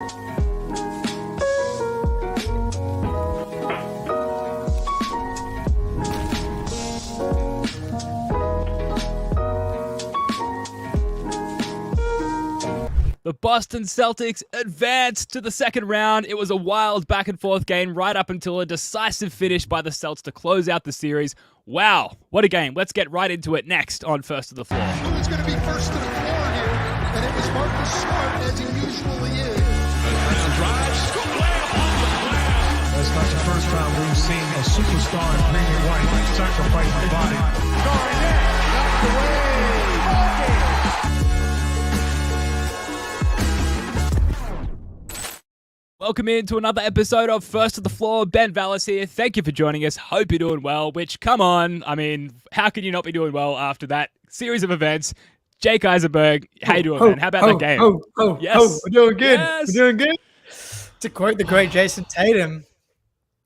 The Boston Celtics advanced to the second round. It was a wild back-and-forth game right up until a decisive finish by the Celts to close out the series. Wow, what a game. Let's get right into it next on First to the Floor. Who's going to be first to the floor here? And it was Marcus Smart, as he usually is. Brown drives. That's not the first time we've seen a superstar in green and white sacrifice the body. Knocked away. Welcome in to another episode of First to the Floor. Ben Vallis here. Thank you for joining us. Hope you're doing well, which, come on. I mean, how can you not be doing well after that series of events? Jake Eisenberg, how you doing, man? How about that game? We're doing good. Yes. We're doing good. To quote the great Jason Tatum,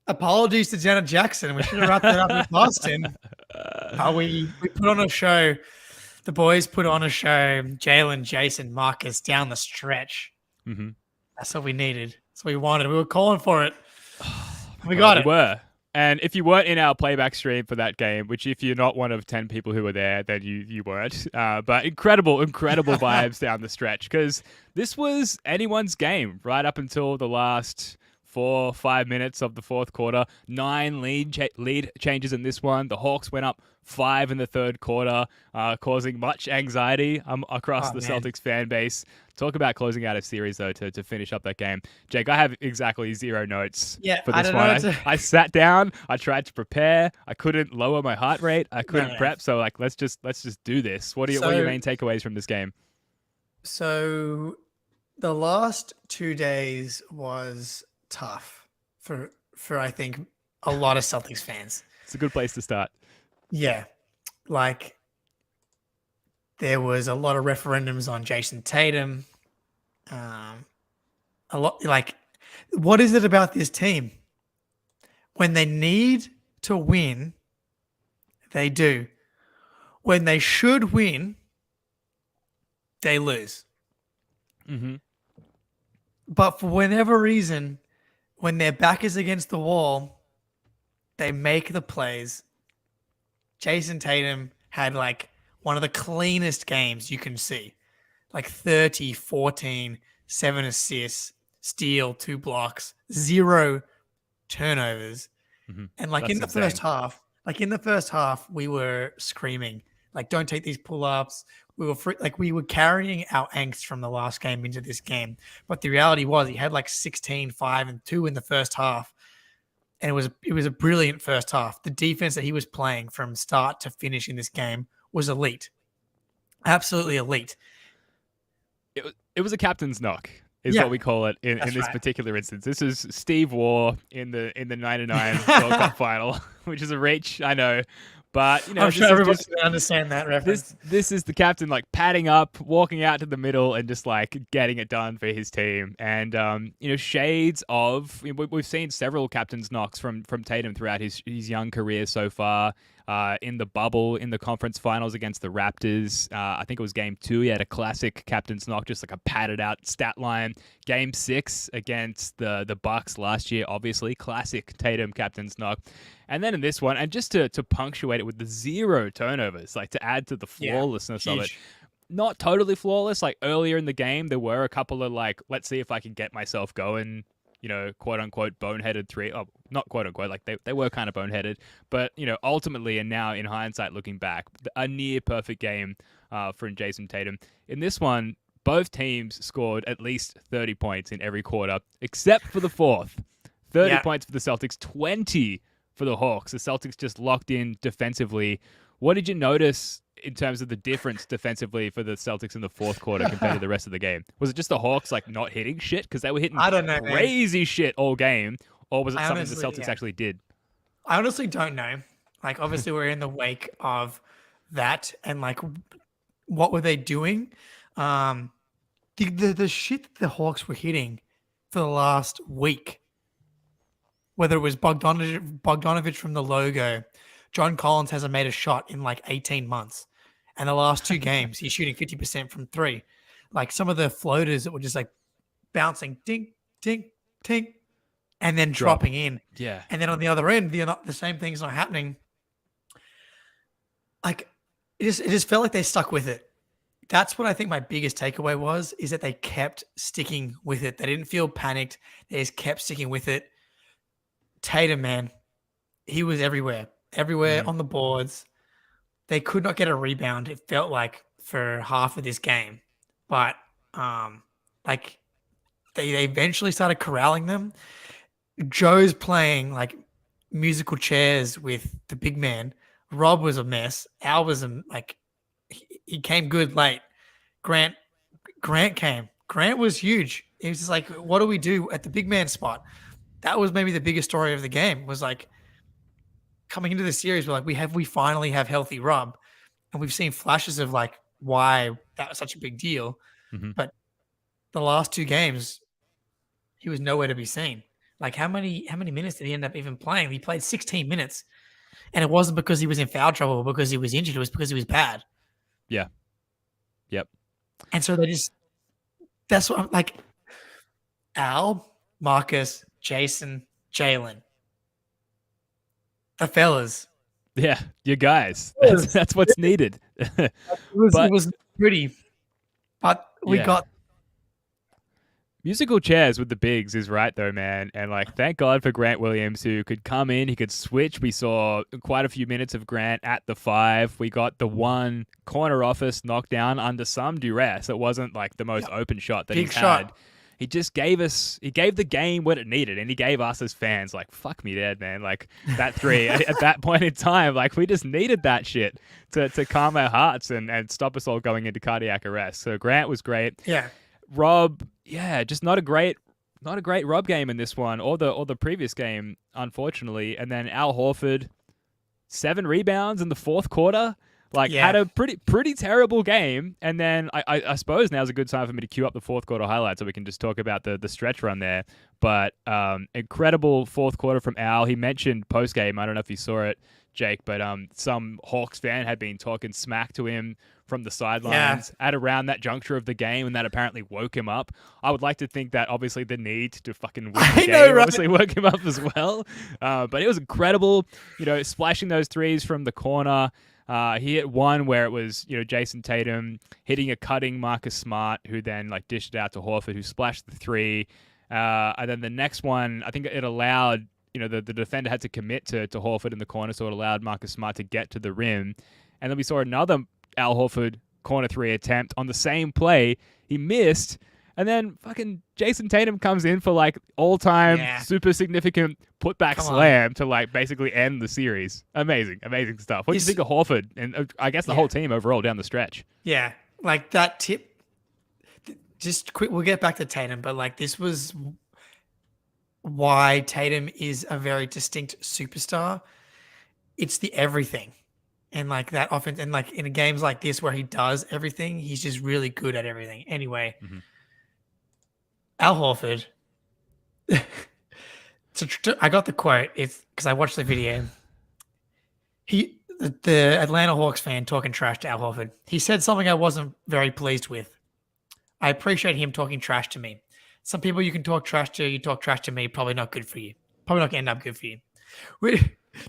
apologies to Janet Jackson. We should have wrapped that up in Boston. We put on a show. The boys put on a show. Jalen, Jason, Marcus down the stretch. Mm-hmm. That's what we needed. That's what we wanted. We were calling for it. We got it. We were. And if you weren't in our playback stream for that game, which if you're not one of 10 people who were there, then you weren't. But incredible vibes down the stretch, because this was anyone's game right up until the last 4 or 5 minutes of the fourth quarter. 9 lead changes in this one. The Hawks went up 5 in the third quarter, causing much anxiety across the Celtics fan base. Talk about closing out a series, though, to finish up that game. Jake, I have exactly 0 notes for this one. I sat down. I tried to prepare. I couldn't lower my heart rate. I couldn't prep. So, let's just do this. What are your main takeaways from this game? So, the last 2 days was tough for I think a lot of Celtics fans. It's a good place to start. Yeah, there was a lot of referendums on Jason Tatum. A lot what is it about this team? When they need to win, they do. When they should win, they lose. Mm-hmm. But for whatever reason, when their back is against the wall, they make the plays. Jason Tatum had one of the cleanest games you can see. 30, 14, 7 assists, steal, 2 blocks, 0 turnovers. Mm-hmm. And That's in the insane. first half, we were screaming, don't take these pull-ups. We were we were carrying our angst from the last game into this game. But the reality was he had 16, 5, and 2 in the first half. And it was a brilliant first half. The defense that he was playing from start to finish in this game was elite. Absolutely elite. It was a captain's knock, is what we call it in this particular instance. This is Steve Waugh in the 99 World Cup final, which is a reach, I know. But I'm sure everyone's going to understand that reference. This is the captain padding up, walking out to the middle, and just getting it done for his team. And shades of we've seen several captain's knocks from Tatum throughout his young career so far. In the bubble, in the conference finals against the Raptors, I think it was game 2. He had a classic captain's knock, just a padded out stat line. Game 6 against the Bucks last year, obviously classic Tatum captain's knock. And then in this one, and just to punctuate it with the 0 turnovers, to add to the flawlessness of it. Not totally flawless. Earlier in the game, there were a couple of let's see if I can get myself going, quote unquote boneheaded 3. Oh, not quote unquote, they were kind of boneheaded, but ultimately, and now in hindsight looking back, a near perfect game from Jason Tatum. In this one, both teams scored at least 30 points in every quarter, except for the fourth. 30 points for the Celtics, 20 for the Hawks. The Celtics just locked in defensively. What did you notice in terms of the difference defensively for the Celtics in the fourth quarter compared to the rest of the game? Was it just the Hawks not hitting shit? Because they were hitting crazy shit all game. Or was it something the Celtics actually did? I honestly don't know. Obviously we're in the wake of that. And what were they doing? The shit that the Hawks were hitting for the last week, whether it was Bogdanovich from the logo, John Collins hasn't made a shot in 18 months. And the last 2 games, he's shooting 50% from 3. Some of the floaters that were just bouncing, ding, ding, ding, and then Drop. dropping in. Yeah. And then on the other end, the same thing's not happening. Like it just felt like they stuck with it. That's what I think my biggest takeaway was, is that they kept sticking with it. They didn't feel panicked. They just kept sticking with it. Tatum, man, he was everywhere on the boards. They could not get a rebound, it felt like, for half of this game. But like they eventually started corralling them. Joe's playing like musical chairs with the big man. Rob was a mess. Al was he came good late. Grant came. Grant was huge. He was just like, what do we do at the big man spot? That was maybe the biggest story of the game, was like, coming into the series, we're like, we finally have healthy Rob. And we've seen flashes of like why that was such a big deal. Mm-hmm. But the last 2 games, he was nowhere to be seen. Like how many minutes did he end up even playing? He played 16 minutes. And it wasn't because he was in foul trouble or because he was injured. It was because he was bad. Yeah. Yep. And so that's what I'm like. Al, Marcus, Jason, Jalen, the fellas. Yeah, you guys. Yes. That's what's needed. It was pretty, but we Yeah. got Musical chairs with the bigs is right though, man. And like, thank God for Grant Williams, who could come in, he could switch. We saw quite a few minutes of Grant at the 5. We got the one corner office knockdown under some duress. It wasn't like the most open shot that big he's shot. had. He just gave the game what it needed, and he gave us as fans, like, fuck me dead, man. Like, that 3 at that point in time, like, we just needed that shit to calm our hearts and stop us all going into cardiac arrest. So Grant was great. Yeah. Rob, yeah, just not a great Rob game in this one, or the previous game, unfortunately. And then Al Horford, 7 rebounds in the fourth quarter. Like, had a pretty terrible game. And then I suppose now's a good time for me to cue up the fourth quarter highlights so we can just talk about the stretch run there. But incredible fourth quarter from Al. He mentioned post-game, I don't know if you saw it, Jake, but some Hawks fan had been talking smack to him from the sidelines at around that juncture of the game, and that apparently woke him up. I would like to think that obviously the need to fucking win the game obviously woke him up as well. But it was incredible, splashing those threes from the corner. He hit one where it was, Jason Tatum hitting a cutting Marcus Smart, who then like dished it out to Horford, who splashed the 3. And then the next one, I think it allowed, the defender had to commit to Horford in the corner, so it allowed Marcus Smart to get to the rim. And then we saw another Al Horford corner 3 attempt on the same play. He missed. And then fucking Jason Tatum comes in for like all-time super significant putback slam to like basically end the series. Amazing stuff. What do you think of Horford and I guess the whole team overall down the stretch? Yeah, like that tip. Just quick, we'll get back to Tatum, but like this was why Tatum is a very distinct superstar. It's the everything. And like that offense, and like in games like this where he does everything, he's just really good at everything. Anyway, Al Horford. I got the quote. It's because I watched the video. The Atlanta Hawks fan talking trash to Al Horford. He said something I wasn't very pleased with. I appreciate him talking trash to me. Some people you can talk trash to, you talk trash to me, probably not good for you. Probably not going to end up good for you.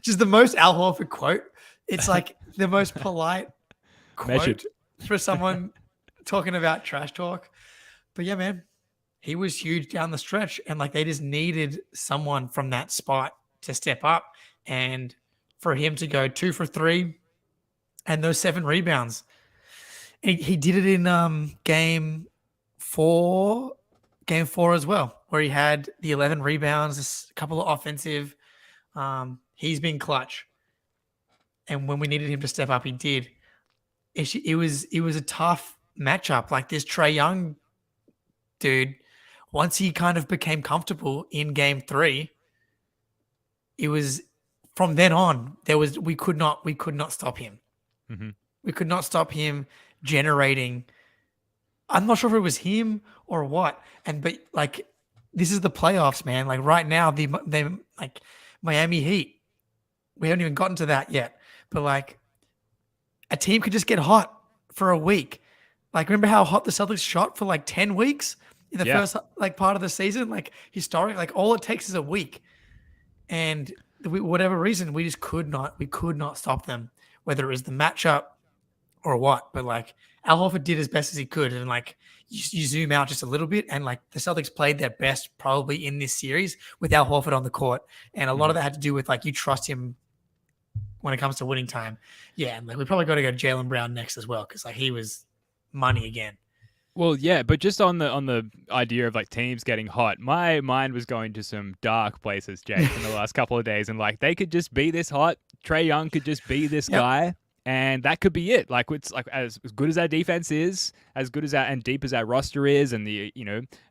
Just the most Al Horford quote. It's like the most polite quote for someone talking about trash talk. But yeah, man, he was huge down the stretch, and like they just needed someone from that spot to step up, and for him to go 2 for 3 and those 7 rebounds. And he did it in game 4 as well, where he had the 11 rebounds, a couple of offensive. He's been clutch. And when we needed him to step up, he did. It was a tough matchup. Like this Trae Young dude, once he kind of became comfortable in game 3, it was from then on, we could not stop him. Mm-hmm. We could not stop him generating. I'm not sure if it was him or what. But like this is the playoffs, man. Like right now, they like Miami Heat. We haven't even gotten to that yet. But like a team could just get hot for a week. Like remember how hot the Celtics shot for like 10 weeks? in the first like part of the season. Like historic, like all it takes is a week, and whatever reason we just could not stop them, whether it was the matchup or what. But like Al Horford did as best as he could, and like you zoom out just a little bit, and like the Celtics played their best probably in this series with Al Horford on the court, and a lot of that had to do with like you trust him when it comes to winning time. Yeah, and like we probably got to go Jaylen Brown next as well because like he was money again. Well, yeah, but just on the idea of like teams getting hot, my mind was going to some dark places, Jake, in the last couple of days, and like they could just be this hot. Trae Young could just be this guy, and that could be it. Like it's like as good as our defense is, as good as and deep as our roster is, and the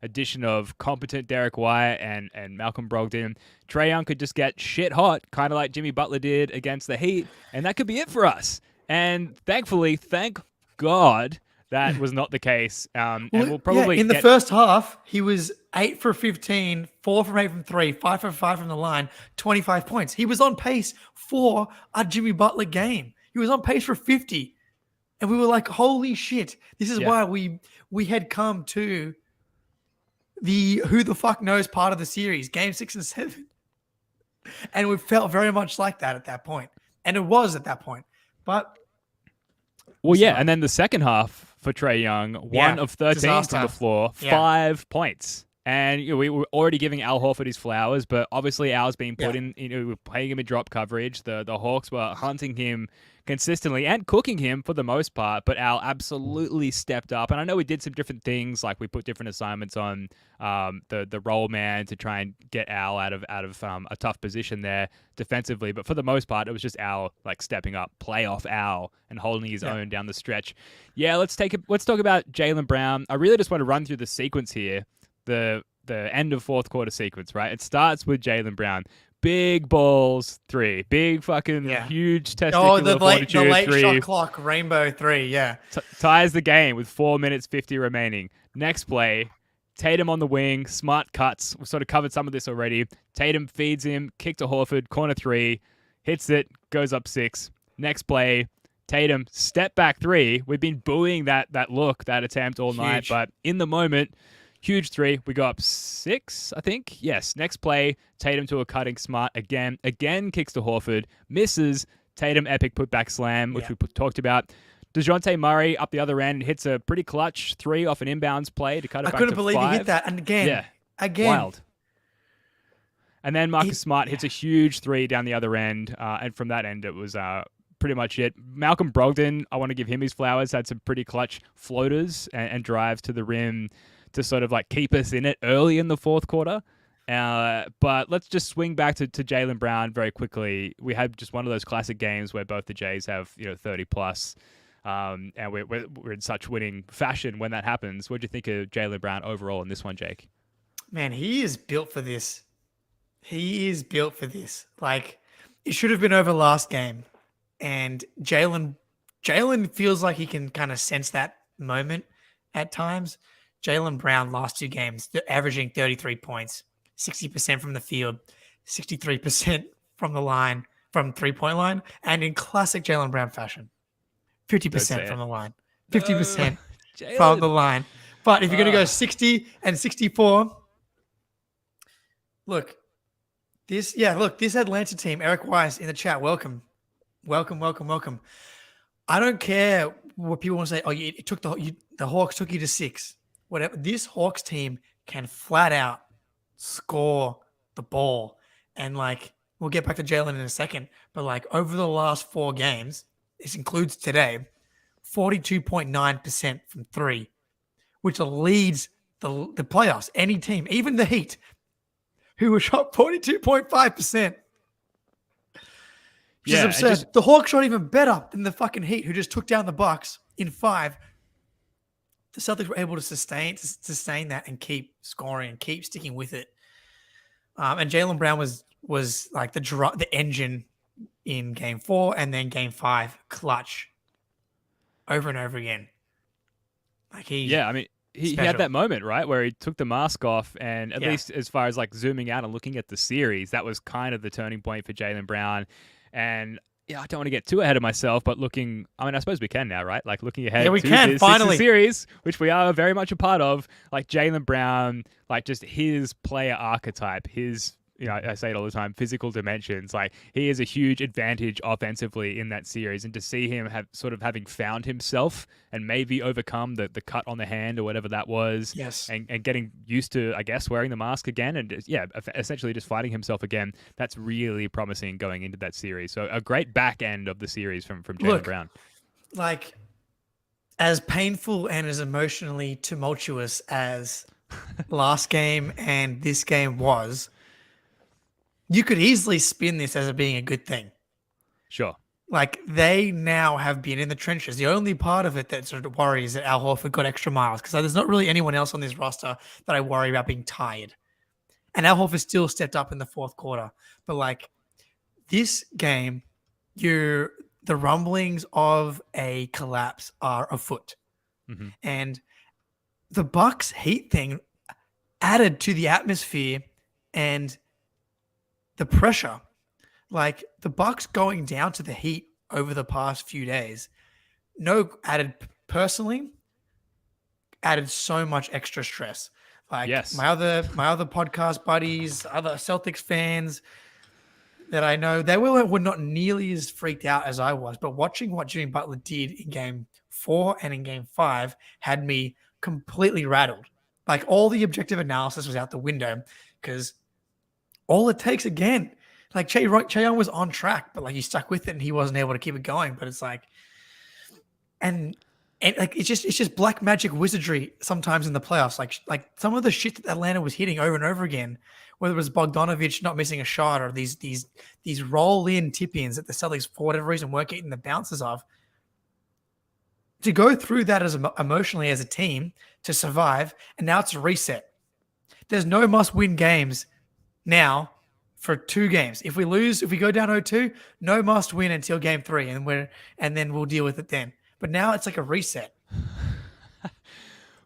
addition of competent Derek White and Malcolm Brogdon, Trae Young could just get shit hot, kind of like Jimmy Butler did against the Heat, and that could be it for us. And thankfully, thank God, that was not the case. And we'll probably in the first half, he was 8 for 15, 4 from 8 from 3, 5 for 5 from the line, 25 points. He was on pace for a Jimmy Butler game. He was on pace for 50. And we were like, holy shit. This is why we had come to the who the fuck knows part of the series, game 6 and 7. And we felt very much like that at that point. And it was at that point. But and then the second half for Trae Young, 1 of 13 from the floor, 5 points. And we were already giving Al Horford his flowers, but obviously Al's being put in, we're playing him in drop coverage. The Hawks were hunting him consistently and cooking him for the most part, but Al absolutely stepped up. And I know we did some different things, like we put different assignments on the roll man to try and get Al out of a tough position there defensively. But for the most part, it was just Al like stepping up, playoff Al, and holding his own down the stretch. Yeah, let's talk about Jaylen Brown. I really just want to run through the sequence here. The end of fourth quarter sequence, right? It starts with Jaylen Brown. Big balls 3. Big fucking huge testicular fortitude the late 3. shot clock rainbow 3, yeah. Ties the game with 4 minutes 50 remaining. Next play, Tatum on the wing, smart cuts. We've sort of covered some of this already. Tatum feeds him, kick to Horford, corner 3, hits it, goes up 6. Next play, Tatum step back 3. We've been booing that attempt all night, but in the moment, huge 3. We go up 6, I think. Yes. Next play, Tatum to a cutting smart again. Again kicks to Horford. Misses. Tatum epic putback slam, which we talked about. DeJounte Murray up the other end hits a pretty clutch 3 off an inbounds play to cut it back to 5. I couldn't believe he hit that. And again. Wild. And then Marcus Smart hits a huge 3 down the other end. And from that end, it was pretty much it. Malcolm Brogdon, I want to give him his flowers, had some pretty clutch floaters and drives to the rim to sort of like keep us in it early in the fourth quarter. But let's just swing back to Jaylen Brown very quickly. We had just one of those classic games where both the Jays have 30 plus, and we're in such winning fashion when that happens. What do you think of Jaylen Brown overall in this one, Jake? Man, he is built for this. He is built for this. Like, it should have been over last game, and Jaylen feels like he can kind of sense that moment at times. Jaylen Brown last 2 games, averaging 33 points, 60% from the field, 63% from the line, from 3-point line, and in classic Jaylen Brown fashion, 50% from the line, 50% from the line. But if you're going to go 60 and 64, this Atlanta team, Eric Weiss in the chat, welcome. I don't care what people want to say. Oh, it took the Hawks took you to 6. Whatever. This Hawks team can flat out score the ball. And like, we'll get back to Jaylen in a second, but like over the last 4 games, this includes today, 42.9% from 3, which leads the playoffs. Any team, even the Heat, who were shot 42.5%. Which is absurd. The Hawks shot even better than the fucking Heat, who just took down the Bucks in 5. The Celtics were able to sustain that and keep scoring and keep sticking with it. And Jaylen Brown was like the engine in game 4 and then game 5, clutch over and over again. Like he had that moment, right, where he took the mask off, and at least as far as like zooming out and looking at the series, that was kind of the turning point for Jaylen Brown. And yeah, I don't want to get too ahead of myself, but I suppose we can now, right? Like looking ahead Yeah, we to can, the finally. Sixers series, which we are very much a part of, like Jaylen Brown, like just his player archetype, his, I say it all the time, physical dimensions. Like he is a huge advantage offensively in that series, and to see him having found himself and maybe overcome the cut on the hand or whatever that was, Yes. and getting used to, I guess, wearing the mask again, and essentially just fighting himself again. That's really promising going into that series. So a great back end of the series from Jaylen Brown. Like, as painful and as emotionally tumultuous as last game and this game was, you could easily spin this as being a good thing. Sure. Like, they now have been in the trenches. The only part of it that sort of worries is that Al Horford got extra miles, because there's not really anyone else on this roster that I worry about being tired. And Al Horford still stepped up in the fourth quarter. But like this game, the rumblings of a collapse are afoot. Mm-hmm. And the Bucks Heat thing added to the atmosphere and the pressure. Like the Bucks going down to the Heat over the past few days, added so much extra stress. Like yes. my other podcast buddies, other Celtics fans that I know, they were not nearly as freaked out as I was. But watching what Jimmy Butler did in Game 4 and in Game 5 had me completely rattled. Like all the objective analysis was out the window, because all it takes, again, like Trae Young was on track, but like he stuck with it and he wasn't able to keep it going. But it's like, and like it's just black magic wizardry sometimes in the playoffs. Like some of the shit that Atlanta was hitting over and over again, whether it was Bogdanovich not missing a shot or these roll in tip-ins that the Celtics for whatever reason weren't getting the bounces of. To go through that as emotionally as a team to survive, and now it's a reset. There's no must-win games now for 2 games. If we go down 0-2, no must win until Game 3, and then we'll deal with it then. But now it's like a reset.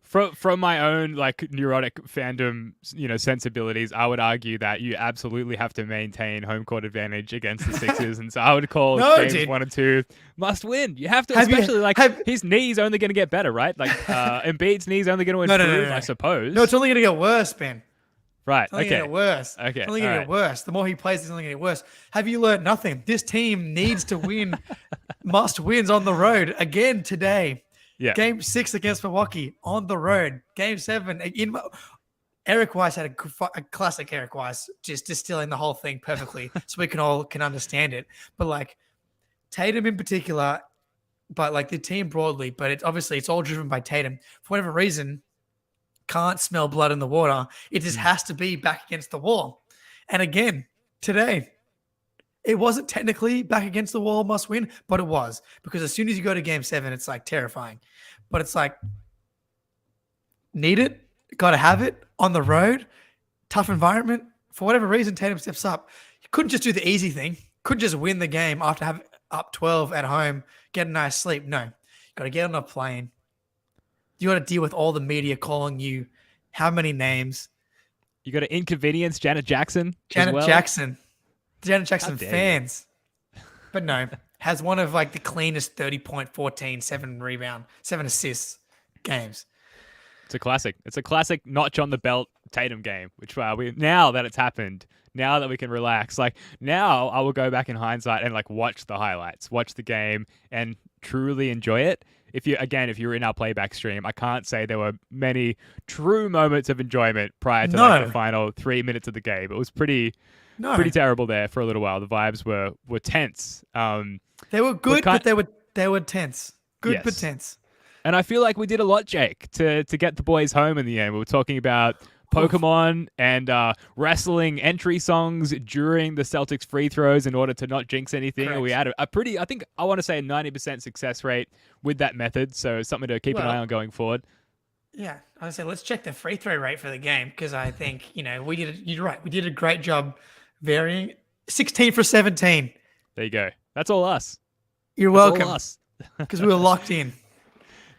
From my own like neurotic fandom, sensibilities, I would argue that you absolutely have to maintain home court advantage against the Sixers, and so I would call games 1 and 2 must win. You have to, his knee's only going to get better, right? Like Embiid's knee's only going to improve, I suppose. No, it's only going to get worse, Ben. Right. It's only going to get worse. Okay. It's only going to get worse. The more he plays, it's only going to get worse. Have you learned nothing? This team needs to win must wins on the road again today. Yeah. Game 6 against Milwaukee on the road. Game 7 Eric Weiss had a classic Eric Weiss, just distilling the whole thing perfectly, so we can understand it. But like Tatum in particular, but like the team broadly, but it's all driven by Tatum for whatever reason. Can't smell blood in the water. It just has to be back against the wall. And again, today, it wasn't technically back against the wall must win, but it was, because as soon as you go to Game 7, it's like terrifying. But it's like, need it, got to have it on the road, tough environment. For whatever reason, Tatum steps up. You couldn't just do the easy thing. Couldn't just win the game after having up 12 at home, get a nice sleep. No, you got to get on a plane. You got to deal with all the media calling you how many names. You got to inconvenience Janet Jackson. Janet Jackson fans. But no, has one of like the cleanest 30-point, 14, 7 rebound, 7 assists games. It's a classic. It's a classic notch on the belt Tatum game, which now that it's happened, now that we can relax, like now I will go back in hindsight and like watch the highlights, watch the game and truly enjoy it. If you're in our playback stream, I can't say there were many true moments of enjoyment prior to the final 3 minutes of the game. It was pretty terrible there for a little while. The vibes were tense. They were good, but they were tense. Good, but tense. And I feel like we did a lot, Jake, to get the boys home in the end. We were talking about Pokemon and wrestling entry songs during the Celtics free throws in order to not jinx anything. Correct. We had I think I want to say a 90% success rate with that method. So it's something to keep an eye on going forward. Yeah, I say let's check the free throw rate for the game, because I think you're right. We did a great job varying 16 for 17. There you go. That's all us. You're welcome. Because we were locked in.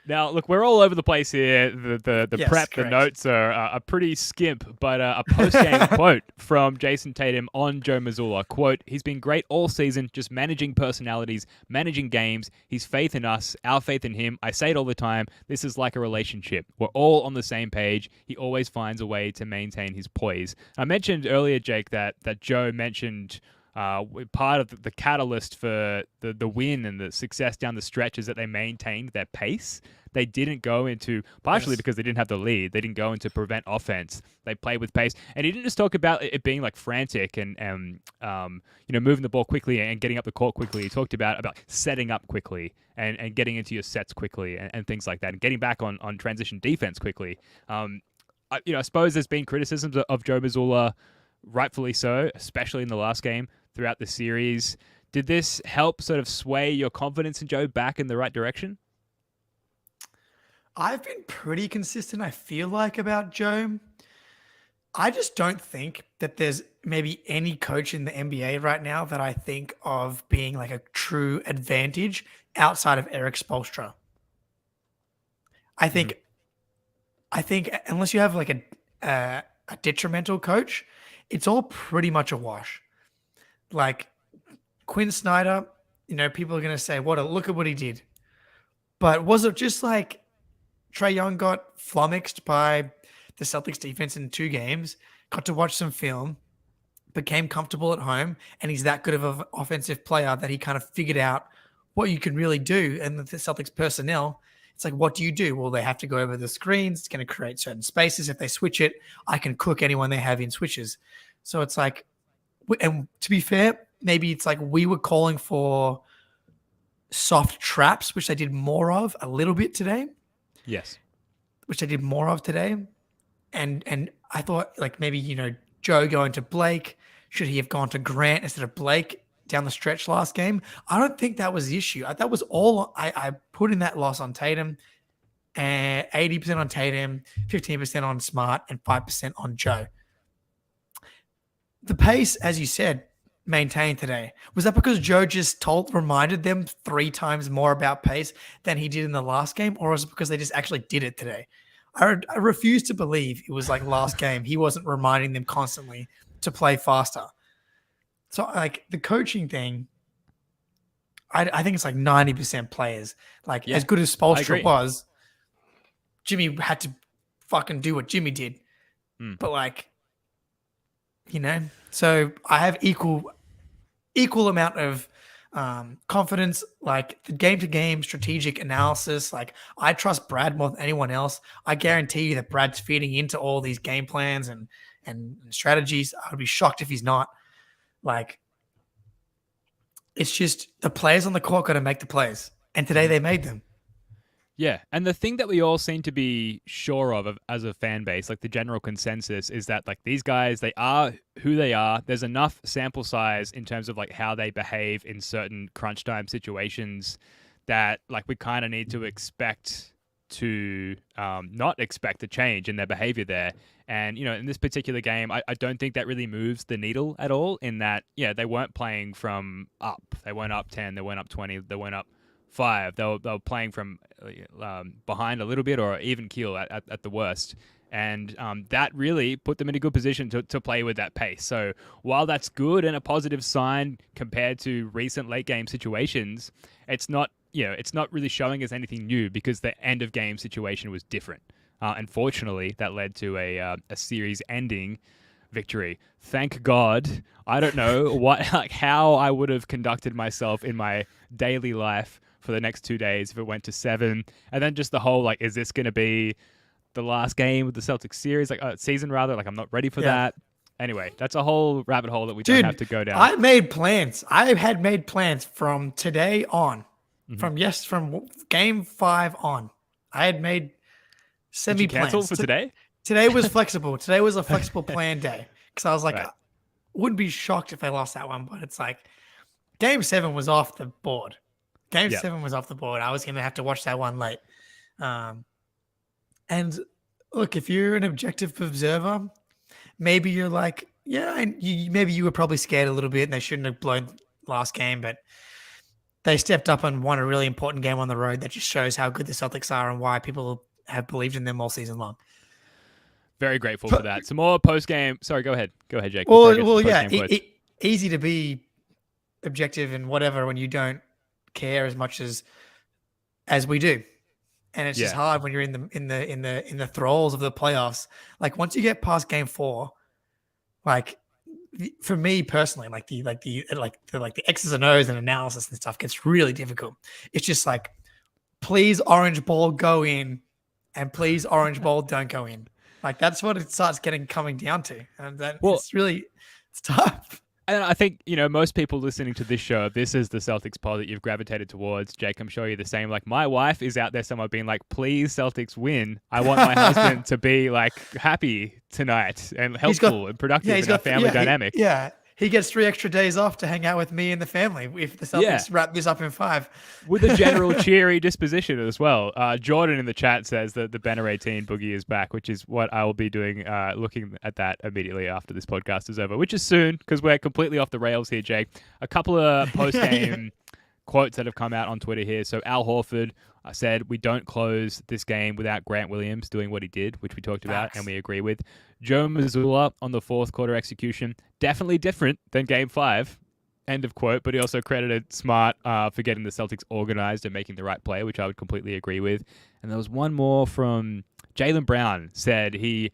Now, look, we're all over the place here. The Yes, prep, the correct. notes are pretty skimp, but a post-game quote from Jason Tatum on Joe Mazzulla. Quote, he's been great all season, just managing personalities, managing games. He's faith in us, our faith in him. I say it all the time. This is like a relationship. We're all on the same page. He always finds a way to maintain his poise. I mentioned earlier, Jake, that Joe mentioned part of the catalyst for the win and the success down the stretch is that they maintained their pace. They didn't go into, partially because they didn't have the lead, they didn't go into prevent offense. They played with pace. And he didn't just talk about it being like frantic and moving the ball quickly and getting up the court quickly. He talked about setting up quickly and getting into your sets quickly and things like that, and getting back on transition defense quickly. I suppose there's been criticisms of Joe Mazzulla, rightfully so, especially in the last game throughout the series. Did this help sort of sway your confidence in Joe back in the right direction? I've been pretty consistent, I feel like, about Joe. I just don't think that there's maybe any coach in the NBA right now that I think of being like a true advantage outside of Eric Spoelstra. I think unless you have like a detrimental coach, it's all pretty much a wash. Like Quinn Snyder, people are going to say, look at what he did. But was it just like Trae Young got flummoxed by the Celtics defense in 2 games, got to watch some film, became comfortable at home, and he's that good of an offensive player that he kind of figured out what you can really do. And the Celtics personnel, it's like, what do you do? Well, they have to go over the screens. It's going to create certain spaces. If they switch it, I can cook anyone they have in switches. So it's like, and to be fair, maybe it's like we were calling for soft traps, which they did more of a little bit today. Yes. Which they did more of today. And I thought like maybe, Joe going to Blake, should he have gone to Grant instead of Blake down the stretch last game? I don't think that was the issue. That was all I put in that loss on Tatum, and 80% on Tatum, 15% on Smart, and 5% on Joe. The pace, as you said, maintained today. Was that because Joe just reminded them 3 times more about pace than he did in the last game, or was it because they just actually did it today? I refuse to believe it was like last game. He wasn't reminding them constantly to play faster. So like the coaching thing, I think it's like 90% players. Like as good as Spoelstra was, Jimmy had to fucking do what Jimmy did. But like, so I have equal amount of confidence, like the game-to-game strategic analysis. Like I trust Brad more than anyone else. I guarantee you that Brad's feeding into all these game plans and strategies. I would be shocked if he's not. Like, it's just the players on the court got to make the plays. And today they made them. Yeah, and the thing that we all seem to be sure of as a fan base, like the general consensus, is that like these guys, they are who they are. There's enough sample size in terms of like how they behave in certain crunch time situations that like we kind of need to expect to not expect a change in their behavior there. And, in this particular game, I don't think that really moves the needle at all in that, they weren't playing from up. They weren't up 10, they weren't up 20, they weren't up 5. They were playing from behind a little bit or even keel at the worst. And that really put them in a good position to play with that pace. So while that's good and a positive sign compared to recent late game situations, it's not really showing us anything new because the end of game situation was different. Unfortunately, that led to a series-ending victory. Thank God. I don't know how I would have conducted myself in my daily life for the next 2 days if it went to 7, and then just the whole is this going to be the last game of the Celtics series, season rather? I'm not ready for that. Anyway, that's a whole rabbit hole that we don't have to go down. I made plans. I had made plans from today on, from game 5 on. I had made semi-plans. Cancel for today? Today was flexible. Today was a flexible plan day because I was like, I wouldn't be shocked if I lost that one, but it's like game 7 was off the board. Game 7 was off the board. I was going to have to watch that one late. And look, if you're an objective observer, maybe you're like, maybe you were probably scared a little bit and they shouldn't have blown last game, but they stepped up and won a really important game on the road that just shows how good the Celtics are and why people have believed in them all season long. Very grateful for that. Some more post game. Sorry, go ahead, Jake. Well, yeah, easy to be objective and whatever when you don't care as much as we do, and it's just hard when you're in the thralls of the playoffs. Like once you get past game 4, like for me personally, like the X's and O's and analysis and stuff gets really difficult. It's just like, please orange ball go in, and please orange ball don't go in. Like that's what it starts coming down to, and it's tough. And I think, most people listening to this show, this is the Celtics pod that you've gravitated towards. Jake, I'm sure you're the same. Like, my wife is out there somewhere being like, please, Celtics win. I want my husband to be, like, happy tonight and helpful and productive in our family dynamic. He gets 3 extra days off to hang out with me and the family if the Celtics wrap this up in 5. With a general cheery disposition as well. Jordan in the chat says that the Banner 18 boogie is back, which is what I will be doing, looking at that immediately after this podcast is over, which is soon because we're completely off the rails here, Jake. A couple of post-game quotes that have come out on Twitter here. So Al Horford said, we don't close this game without Grant Williams doing what he did, which we talked about and we agree with. Joe Mazzulla on the fourth quarter execution, definitely different than game 5, end of quote, but he also credited Smart for getting the Celtics organized and making the right play, which I would completely agree with. And there was one more from Jaylen Brown, said he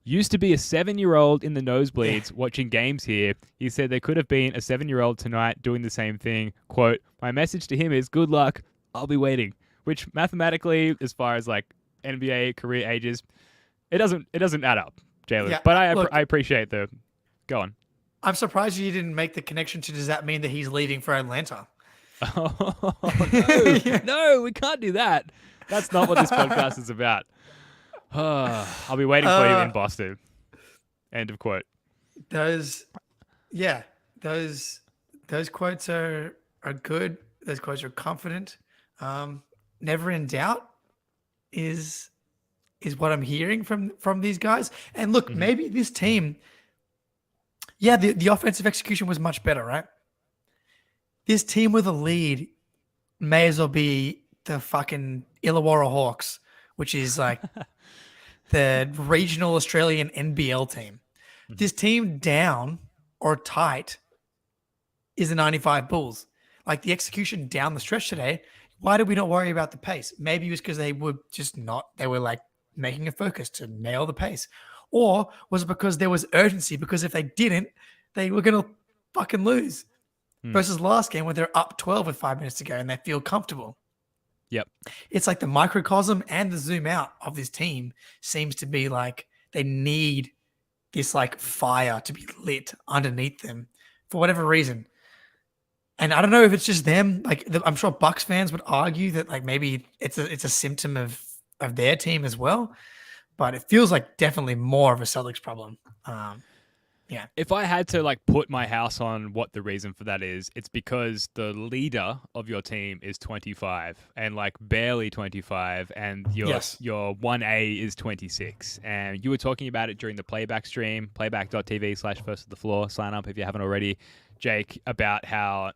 used to be a 7-year-old in the nosebleeds watching games here. He said there could have been a 7-year-old tonight doing the same thing. Quote, my message to him is good luck. I'll be waiting. Which mathematically, as far as like NBA career ages, it doesn't add up, Jaylen. Yeah, but I appreciate the. Go on. I'm surprised you didn't make the connection to, does that mean that he's leaving for Atlanta? Oh, no. No, we can't do that. That's not what this podcast is about. I'll be waiting for you in Boston. End of quote. Those quotes are good. Those quotes are confident. Never in doubt is what I'm hearing from these guys. And look, maybe this team, the offensive execution was much better, right? This team with a lead may as well be the fucking Illawarra Hawks, which is like the regional Australian NBL team. This team down or tight is the 95 Bulls. Like the execution down the stretch today, why did we not worry about the pace? Maybe it was because they were like making a focus to nail the pace. Or was it because there was urgency? Because if they didn't, they were going to fucking lose. Versus last game where they're up 12 with 5 minutes to go and they feel comfortable. Yep. It's like the microcosm and the zoom out of this team seems to be like they need this like fire to be lit underneath them for whatever reason. And I don't know if it's just them. Like I'm sure Bucks fans would argue that like maybe it's a symptom of their team as well. But it feels like definitely more of a Celtics problem. Yeah. If I had to like put my house on what the reason for that is, it's because the leader of your team is 25 and like barely 25 and your 1A is 26. And you were talking about it during the playback stream, playback.tv/first of the floor. Sign up if you haven't already, Jake, about how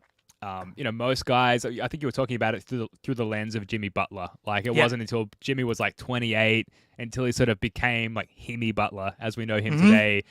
most guys, I think you were talking about it through the lens of Jimmy Butler. Like it wasn't until Jimmy was like 28 until he sort of became like Himmy Butler as we know him today.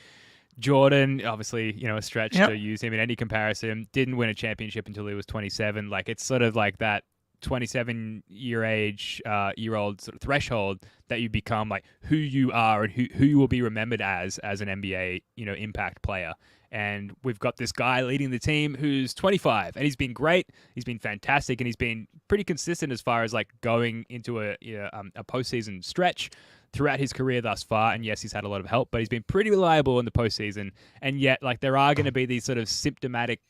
Jordan, obviously, a stretch to use him in any comparison, didn't win a championship until he was 27. Like it's sort of like that 27-year-old sort of threshold that you become like who you are and who you will be remembered as an NBA, impact player. And we've got this guy leading the team who's 25 and he's been great. He's been fantastic and he's been pretty consistent as far as like going into a postseason stretch throughout his career thus far. And yes, he's had a lot of help, but he's been pretty reliable in the postseason. And yet like there are going to be these sort of symptomatic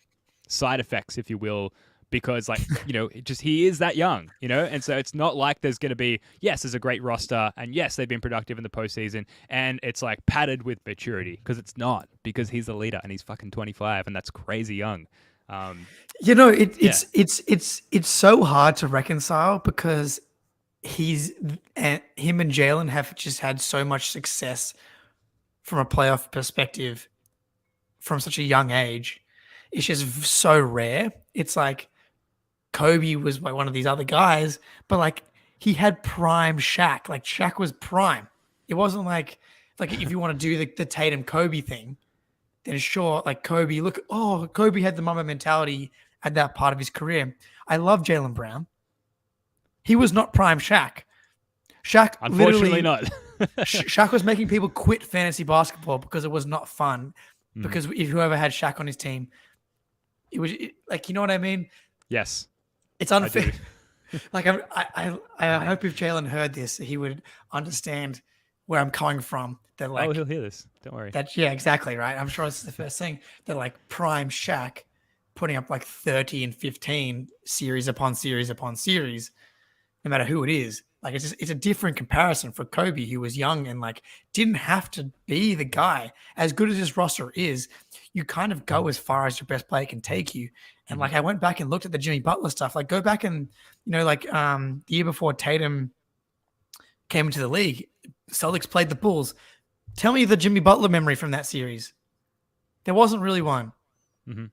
side effects, if you will, because like, he is that young, and so it's not like there's going to be, yes, there's a great roster and yes, they've been productive in the postseason and it's like padded with maturity because it's not, because he's the leader and he's fucking 25 and that's crazy young. It's so hard to reconcile because him and Jaylen have just had so much success from a playoff perspective from such a young age. It's just so rare. It's like, Kobe was like one of these other guys, but like he had prime Shaq. Like Shaq was prime. It wasn't like if you want to do the Tatum Kobe thing, then sure, like Kobe, look, oh, Kobe had the mama mentality at that part of his career. I love Jaylen Brown. He was not prime Shaq. Shaq Unfortunately not. Shaq was making people quit fantasy basketball because it was not fun. Mm. Because if whoever had Shaq on his team, it was like, you know what I mean? Yes. It's unfair. Like I hope if Jalen heard this, he would understand where I'm coming from. That like, oh, he'll hear this. Don't worry. yeah, exactly right. I'm sure it's the first thing that like prime Shaq putting up like 30 and 15 series upon series upon series, no matter who it is. Like it's a different comparison for Kobe, who was young and like didn't have to be the guy. As good as his roster is, you kind of go as far as your best player can take you. And like I went back and looked at the Jimmy Butler stuff. Like go back and the year before Tatum came into the league, Celtics played the Bulls. Tell me the Jimmy Butler memory from that series. There wasn't really one. Mm-hmm.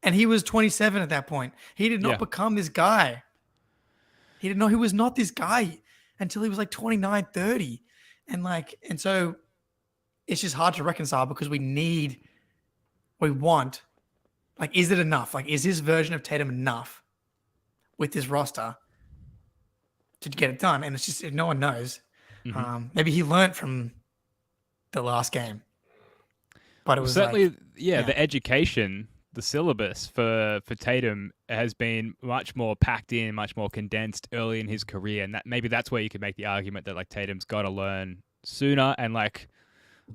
And he was 27 at that point. He did not become this guy. He didn't know he was not this guy until he was like 29, 30. And so it's just hard to reconcile because we want, like, is it enough? Like, is this version of Tatum enough with this roster to get it done? And it's just, no one knows. Mm-hmm. Maybe he learned from the last game. But it was certainly, the education, the syllabus for Tatum has been much more packed in, much more condensed early in his career, and that's where you could make the argument that like Tatum's got to learn sooner. And like,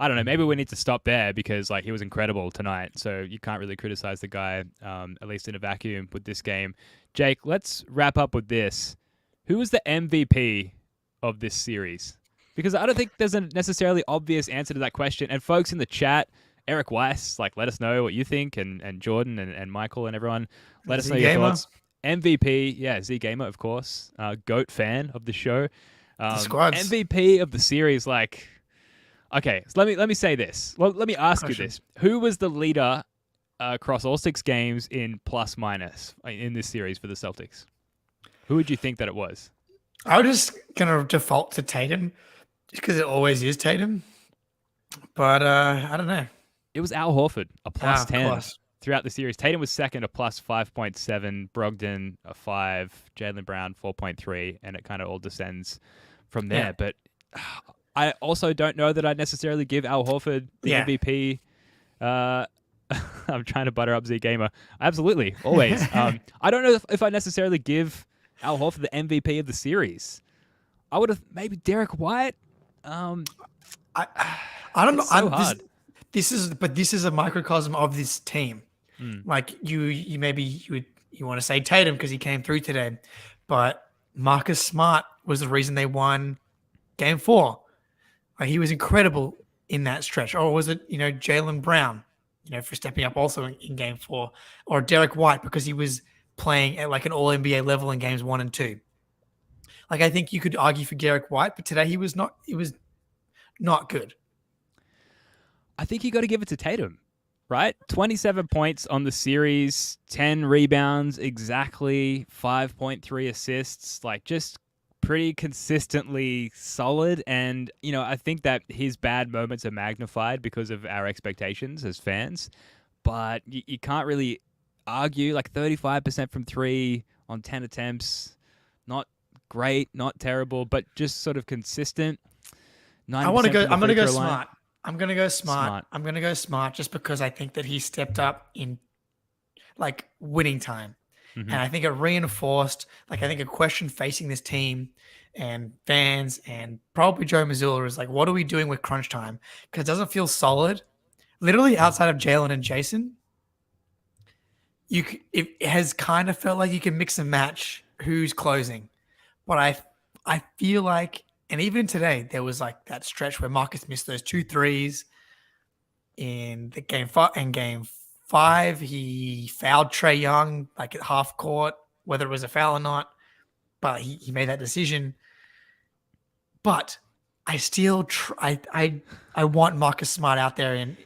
I don't know, maybe we need to stop there because like he was incredible tonight, so you can't really criticize the guy, at least in a vacuum with this game. Jake, let's wrap up with this. Who was the MVP of this series? Because I don't think there's a necessarily obvious answer to that question. And folks in the chat, Eric Weiss, like, let us know what you think, and Jordan and Michael and everyone, let us know your thoughts. MVP, Z Gamer, of course, GOAT fan of the show. The squads. MVP of the series, like, okay, so let me say this. Well, let me ask you this: who was the leader across all 6 games in plus minus in this series for the Celtics? Who would you think that it was? I was just gonna default to Tatum, just because it always is Tatum. But I don't know. It was Al Horford, a plus 10 throughout the series. Tatum was second, a plus 5.7. Brogdon, a 5. Jaylen Brown, 4.3. And it kind of all descends from there. Yeah. But I also don't know that I'd necessarily give Al Horford the MVP. I'm trying to butter up Z Gamer. Absolutely, always. I don't know if I necessarily give Al Horford the MVP of the series. I would have maybe Derek White. I don't know. So hard. This is a microcosm of this team. Like you want to say Tatum because he came through today, but Marcus Smart was the reason they won Game 4. Like, he was incredible in that stretch. Or was it Jaylen Brown, for stepping up also in Game 4, or Derek White because he was playing at like an All NBA level in games 1 and 2. Like, I think you could argue for Derek White, but today he was not. It was not good. I think you got to give it to Tatum, right? 27 points on the series, 10 rebounds exactly, 5.3 assists, like just pretty consistently solid. And, I think that his bad moments are magnified because of our expectations as fans, but you can't really argue. Like 35% from 3 on 10 attempts, not great, not terrible, but just sort of consistent. I'm going to go Smart. I'm going to go smart. I'm going to go Smart just because I think that he stepped up in like winning time. Mm-hmm. And I think it reinforced, like, I think a question facing this team and fans and probably Joe Mazzulla is like, what are we doing with crunch time? Because it doesn't feel solid. Literally outside of Jalen and Jason, it has kind of felt like you can mix and match who's closing. But I feel like, and even today, there was like that stretch where Marcus missed those 2 threes in the game 5. In game 5, he fouled Trae Young like at half court, whether it was a foul or not. But he made that decision. But I still I want Marcus Smart out there in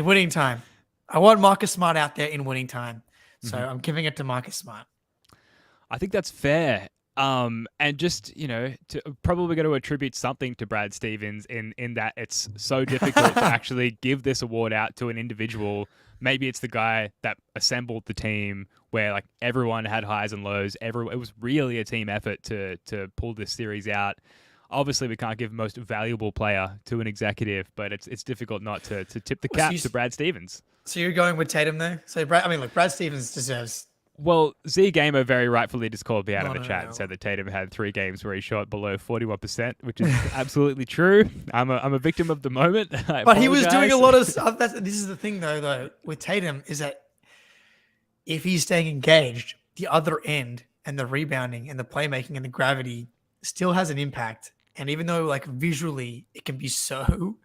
winning time. I want Marcus Smart out there in winning time. So I'm giving it to Marcus Smart. I think that's fair. And just, to probably going to attribute something to Brad Stevens in that it's so difficult to actually give this award out to an individual. Maybe it's the guy that assembled the team where like everyone had highs and lows. It was really a team effort to pull this series out. Obviously, we can't give most valuable player to an executive, but it's difficult not to tip the cap to Brad Stevens. So you're going with Tatum though? So Brad Stevens deserves. Well, Z Gamer very rightfully just called me out in the chat No. and said that Tatum had 3 games where he shot below 41%, which is absolutely true. I'm a victim of the moment. But he was doing a lot of stuff. This is the thing though with Tatum is that if he's staying engaged, the other end and the rebounding and the playmaking and the gravity still has an impact. And even though like visually it can be so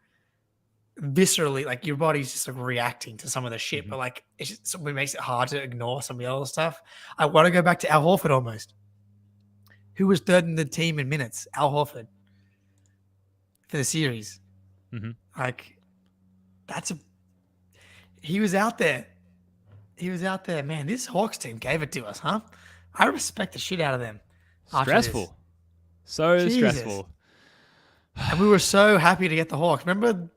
viscerally, like your body's just like reacting to some of the shit, but like it makes it hard to ignore some of the other stuff. I want to go back to Al Horford almost. Who was third in the team in minutes? Al Horford for the series. Like he was out there. He was out there, man. This Hawks team gave it to us, huh? I respect the shit out of them. Stressful. So stressful. And we were so happy to get the Hawks. Remember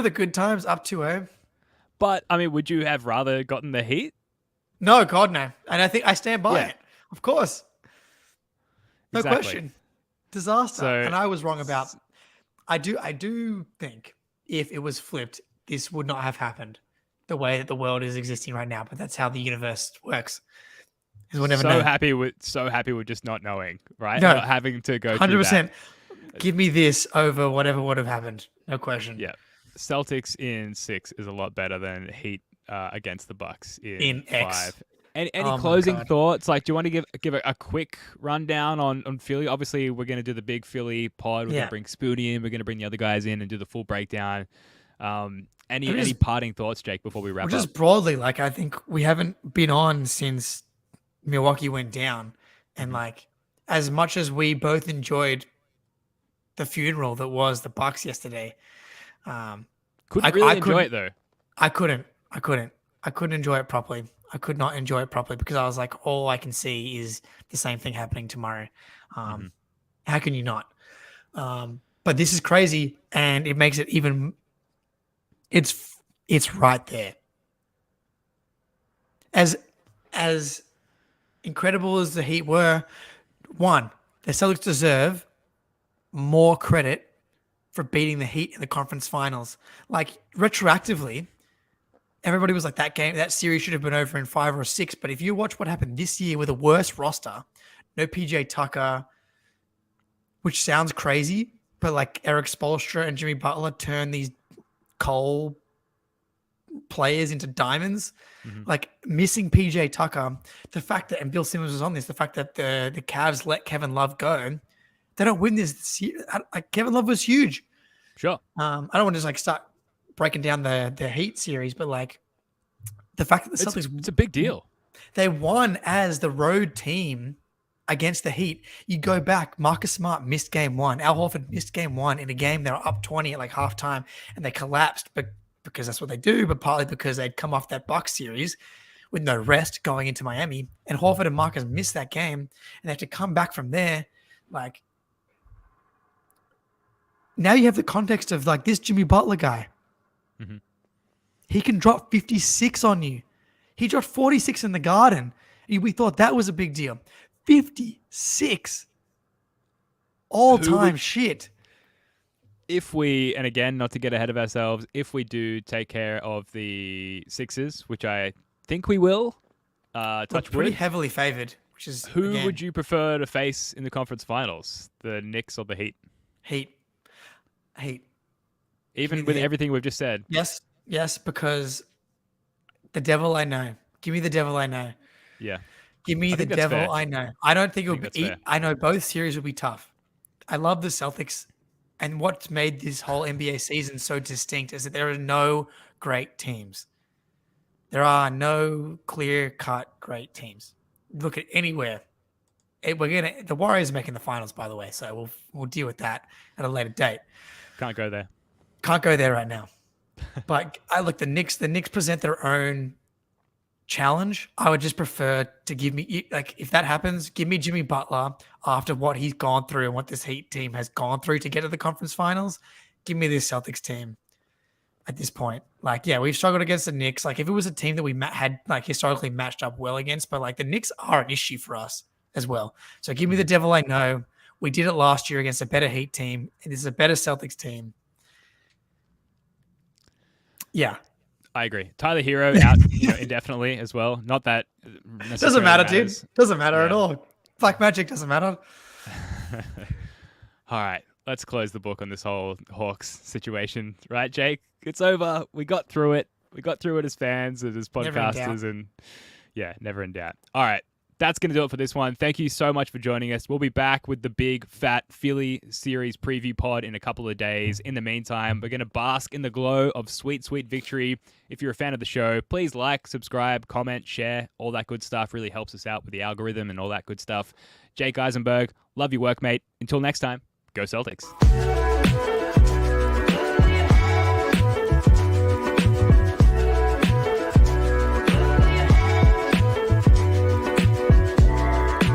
the good times up 2-0? But, I mean, would you have rather gotten the Heat? No, God, no. And I think I stand by it. Of course. No Exactly. question. Disaster. So, and I was wrong about. I do think if it was flipped, this would not have happened the way that the world is existing right now. But that's how the universe works. We'll never know. happy with just not knowing, right? No. Not having to go 100%. Give me this over whatever would have happened. No question. Yeah. Celtics in 6 is a lot better than Heat against the Bucks in 5. X. Any Oh my closing God. thoughts? Like, do you want to give a quick rundown on Philly? Obviously, we're going to do the big Philly pod. We're going to bring Spoonie in. We're going to bring the other guys in and do the full breakdown. Any parting thoughts, Jake, before we wrap up? Just broadly, like I think we haven't been on since Milwaukee went down, and like as much as we both enjoyed the funeral that was the Bucks yesterday, Couldn't really enjoy it though. I couldn't enjoy it properly. I could not enjoy it properly because I was like, all I can see is the same thing happening tomorrow. How can you not? But this is crazy, and it makes it even. It's right there. As incredible as the Heat were, one, the Celtics deserve more credit for beating the Heat in the conference finals. Like retroactively, everybody was like that series should have been over in 5 or 6. But if you watch what happened this year with a worse roster, no PJ Tucker, which sounds crazy, but like Eric Spoelstra and Jimmy Butler turned these coal players into diamonds. Like missing PJ Tucker, the fact that, and Bill Simmons was on this, the fact that the Cavs let Kevin Love go, they don't win this year. Like Kevin Love was huge. Sure. I don't want to just like start breaking down the Heat series, but like the fact that the Celtics, it's a big deal. They won as the road team against the Heat. You go back, Marcus Smart missed game 1. Al Horford missed game 1 in a game they were up 20 at like halftime, and they collapsed, but because that's what they do, but partly because they'd come off that Bucks series with no rest going into Miami. And Horford and Marcus missed that game, and they have to come back from there. Like, now you have the context of like this Jimmy Butler guy. He can drop 56 on you. He dropped 46 in the Garden. We thought that was a big deal. 56. All-time shit. If we, and again, not to get ahead of ourselves, if we do take care of the Sixers, which I think we will, touch Pretty wood, heavily favored, which is who again, would you prefer to face in the conference finals? The Knicks or the Heat? Heat. Even with everything we've just said. Yes, because the devil I know. Give me the devil I know. Yeah. Give me the devil fair. I know. I don't think it would that's be. fair. I know both series will be tough. I love the Celtics, and what's made this whole NBA season so distinct is that there are no great teams. There are no clear-cut great teams. Look at anywhere. The Warriors are making the finals, by the way, so we'll deal with that at a later date. Can't go there. Can't go there right now. But I look, the Knicks present their own challenge, I would just prefer to give me, like, if that happens, give me Jimmy Butler after what he's gone through and what this Heat team has gone through to get to the conference finals. Give me this Celtics team at this point. Like, yeah, we've struggled against the Knicks. Like, if it was a team that we had like historically matched up well against, but like the Knicks are an issue for us as well. So give me the devil I know. We did it last year against a better Heat team. This is a better Celtics team. Yeah. I agree. Tyler Hero out indefinitely as well. Not that Doesn't matter, matters. dude. Doesn't matter at all. Black Magic doesn't matter. All right. Let's close the book on this whole Hawks situation. Right, Jake? It's over. We got through it. We got through it as fans and as podcasters. And yeah, never in doubt. All right. That's going to do it for this one. Thank you so much for joining us. We'll be back with the big, fat Philly series preview pod in a couple of days. In the meantime, we're going to bask in the glow of sweet, sweet victory. If you're a fan of the show, please like, subscribe, comment, share. All that good stuff really helps us out with the algorithm and all that good stuff. Jake Eisenberg, love your work, mate. Until next time, go Celtics.